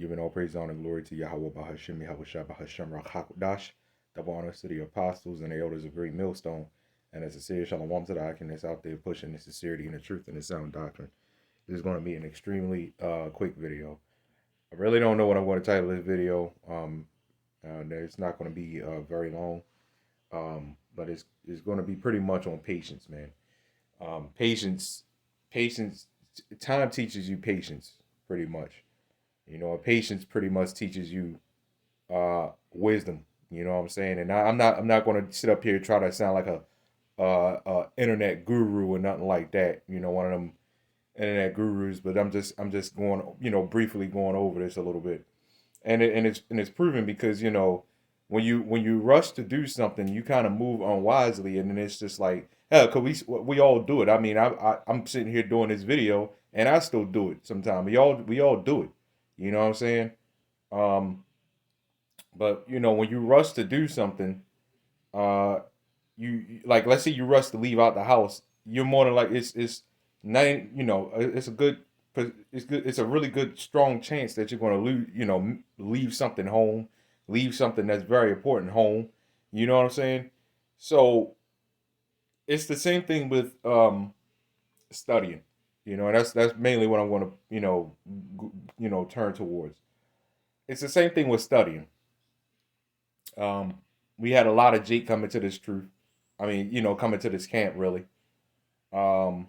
Giving all praise, honor, and glory to Yahawah, BAHASHAM, YAHAWASHI, BAHASHAM, RAKHAKDASH, double honors to the apostles and the elders of Great Millstone, and as a serious shalom to the icon that's out there pushing the sincerity and the truth and the sound doctrine. This is going to be an extremely quick video. I really don't know what I'm going to title this video. It's not going to be very long, but it's going to be pretty much on patience, man. Patience. Time teaches you patience, pretty much. Patience pretty much teaches you wisdom. You know what I'm saying? And I'm not going to sit up here and try to sound like a internet guru or nothing like that. One of them internet gurus. But I'm just going, briefly going over this a little bit, and it's proven because when you rush to do something, you kind of move unwisely, and then it's just like hell. Cause we all do it. I mean, I'm sitting here doing this video, and I still do it sometimes. We all do it. You know what I'm saying? Um, but when you rush to do something, uh, like let's say you rush to leave out the house, you're more than like it's not it's a good it's a really good strong chance that you're going to lose leave something home, leave something that's very important home. You know what I'm saying? So it's the same thing with studying. And that's mainly what I'm going to turn towards. It's the same thing with studying. Um, we had a lot of Jake coming to this truth. I mean, coming to this camp really. Um,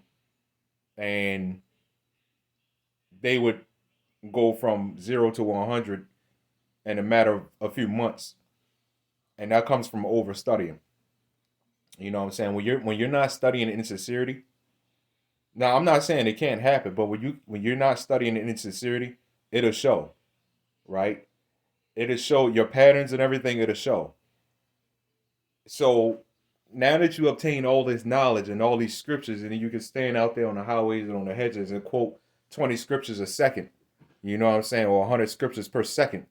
and they would go from 0 to 100 in a matter of a few months, and that comes from over studying. You know what I'm saying? When you're not studying in sincerity. Now, I'm not saying it can't happen, but when you're not studying in sincerity, it'll show, right? It'll show your patterns and everything. It'll show. So now that you obtain all this knowledge and all these scriptures, and then you can stand out there on the highways and on the hedges and quote 20 scriptures a second, you know what I'm saying, or 100 scriptures per second.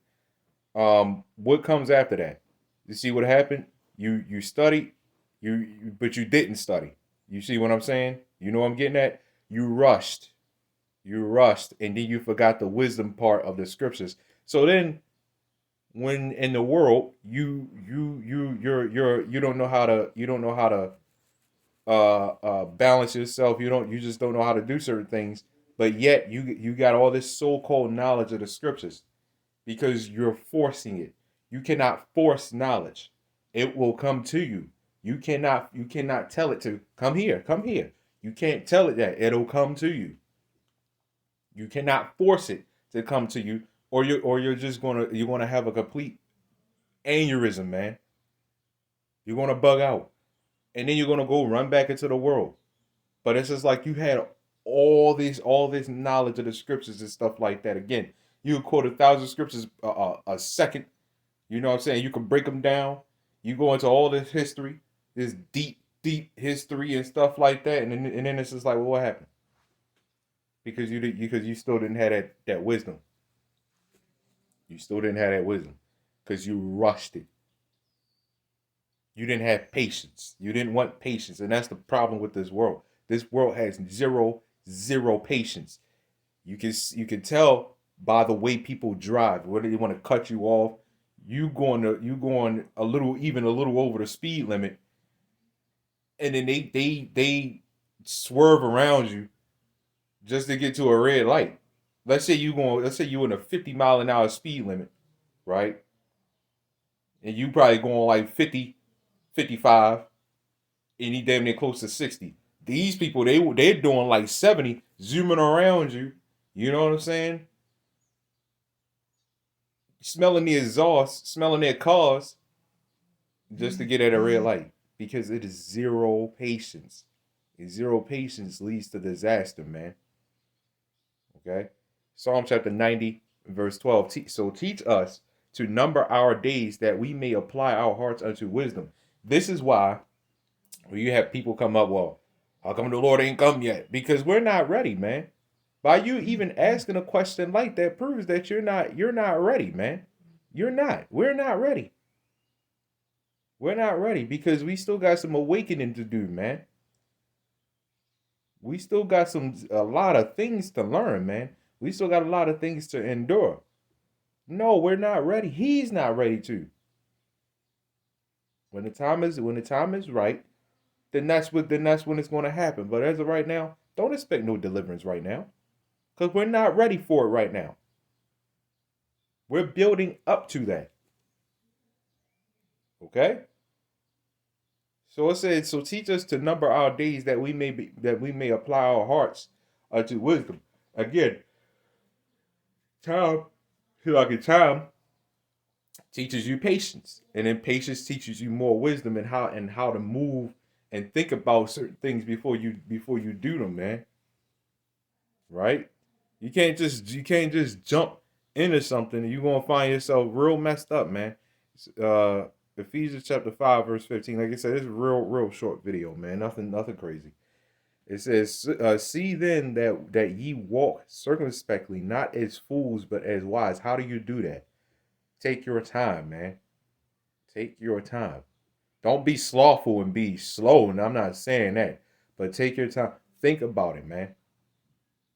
What comes after that? You see what happened? You studied, but you didn't study. You see what I'm saying? You know what I'm getting at? You rushed, and then you forgot the wisdom part of the scriptures. So then when in the world you don't know how to balance yourself. You just don't know how to do certain things, but yet you got all this so-called knowledge of the scriptures because you're forcing it. You cannot force knowledge. It will come to you. You cannot tell it to come here, come here. You can't tell it that. It'll come to you. You cannot force it to come to you, or you're gonna have a complete aneurysm, man. You're gonna bug out, and then you're gonna go run back into the world. But it's just like you had all this knowledge of the scriptures and stuff like that. Again, you could quote 1,000 scriptures a second. You know what I'm saying? You can break them down. You go into all this history, this deep history and stuff like that, and then it's just like, well, what happened? Because you still didn't have that wisdom. You still didn't have that wisdom because you rushed it. You didn't have patience. You didn't want patience, and that's the problem with this world. This world has zero patience. You can tell by the way people drive. Whether they want to cut you off, you going a little over the speed limit, and then they swerve around you just to get to a red light. Let's say you in a 50 mile an hour speed limit, right? And you probably going like 50, 55, and he damn near close to 60. These people, they're doing like 70, zooming around you. You know what I'm saying? Smelling the exhaust, smelling their cars just to get at a red light because it is zero patience. Zero patience leads to disaster, man. Okay? Psalm chapter 90, verse 12. So teach us to number our days that we may apply our hearts unto wisdom. This is why when you have people come up, well, how come the Lord ain't come yet? Because we're not ready, man. By you even asking a question like that proves that you're not ready, man. You're not. We're not ready. We're not ready because we still got some awakening to do, man. We still got a lot of things to learn, man. We still got a lot of things to endure. No, we're not ready. He's not ready to. When the time is right, then that's when it's going to happen. But as of right now, don't expect no deliverance right now, because we're not ready for it right now. We're building up to that. Okay. So it says, so teach us to number our days that we may apply our hearts unto wisdom. Again, time, like a time teaches you patience, and then patience teaches you more wisdom and how to move and think about certain things before you do them, man. Right? You can't just jump into something and you're gonna find yourself real messed up, man. Uh Ephesians chapter 5, verse 15. Like I said, it's a real short video, man. Nothing crazy. It says, see then that ye walk circumspectly, not as fools, but as wise. How do you do that? Take your time, man. Take your time. Don't be slothful and be slow. And I'm not saying that, but take your time. Think about it, man.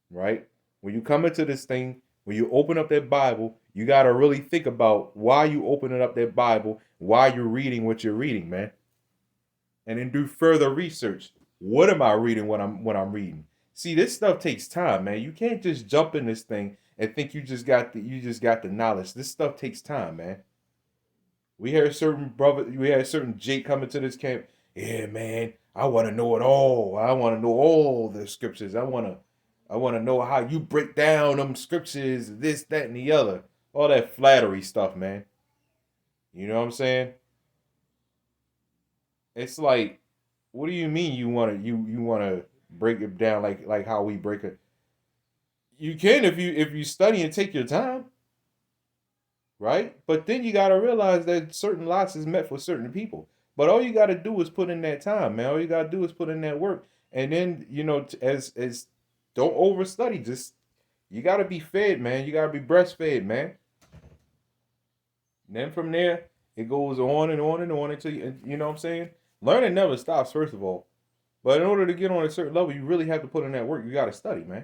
Right? When you come into this thing, when you open up that Bible, you got to really think about why you opening up that Bible, why you're reading what you're reading, man. And then do further research. What am I reading when I'm reading? See, this stuff takes time, man. You can't just jump in this thing and think you just got the knowledge. This stuff takes time, man. We had certain Jake coming to this camp. Yeah, man, I want to know it all. I want to know all the scriptures. I want to know how you break down them scriptures, this, that, and the other. All that flattery stuff, man. You know what I'm saying? It's like, what do you mean you want to break it down like how we break it? You can if you study and take your time, right? But then you gotta realize that certain lots is meant for certain people. But all you gotta do is put in that time, man. All you gotta do is put in that work, and then as don't overstudy. Just you gotta be fed, man. You gotta be breastfed, man. And then from there, it goes on and on and on until you know what I'm saying. Learning never stops, first of all. But in order to get on a certain level, you really have to put in that work. You gotta study, man.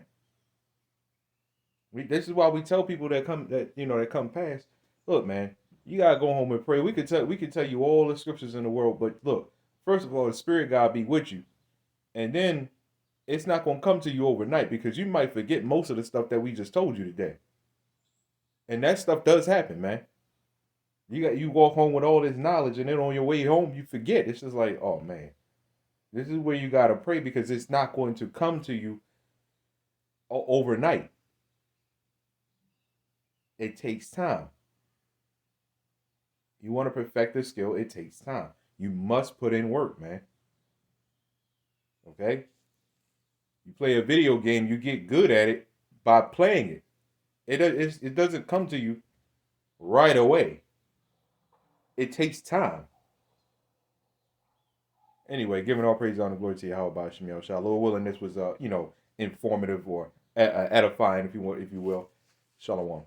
This is why we tell people that come past. Look, man, you gotta go home and pray. We could tell you all the scriptures in the world, but look, first of all, the Spirit God be with you, and then it's not gonna come to you overnight because you might forget most of the stuff that we just told you today, and that stuff does happen, man. You walk home with all this knowledge, and then on your way home you forget. It's just like, oh man, this is where you gotta pray because it's not going to come to you overnight. It takes time. You want to perfect the skill, it takes time. You must put in work, man. Okay? You play a video game, you get good at it by playing it. It doesn't come to you right away. It takes time. Anyway, giving all praise, honor, glory to Yahawah, BAHASHAM, YAHAWASHI. Lord willing, this was informative or edifying, if you will. Shalom.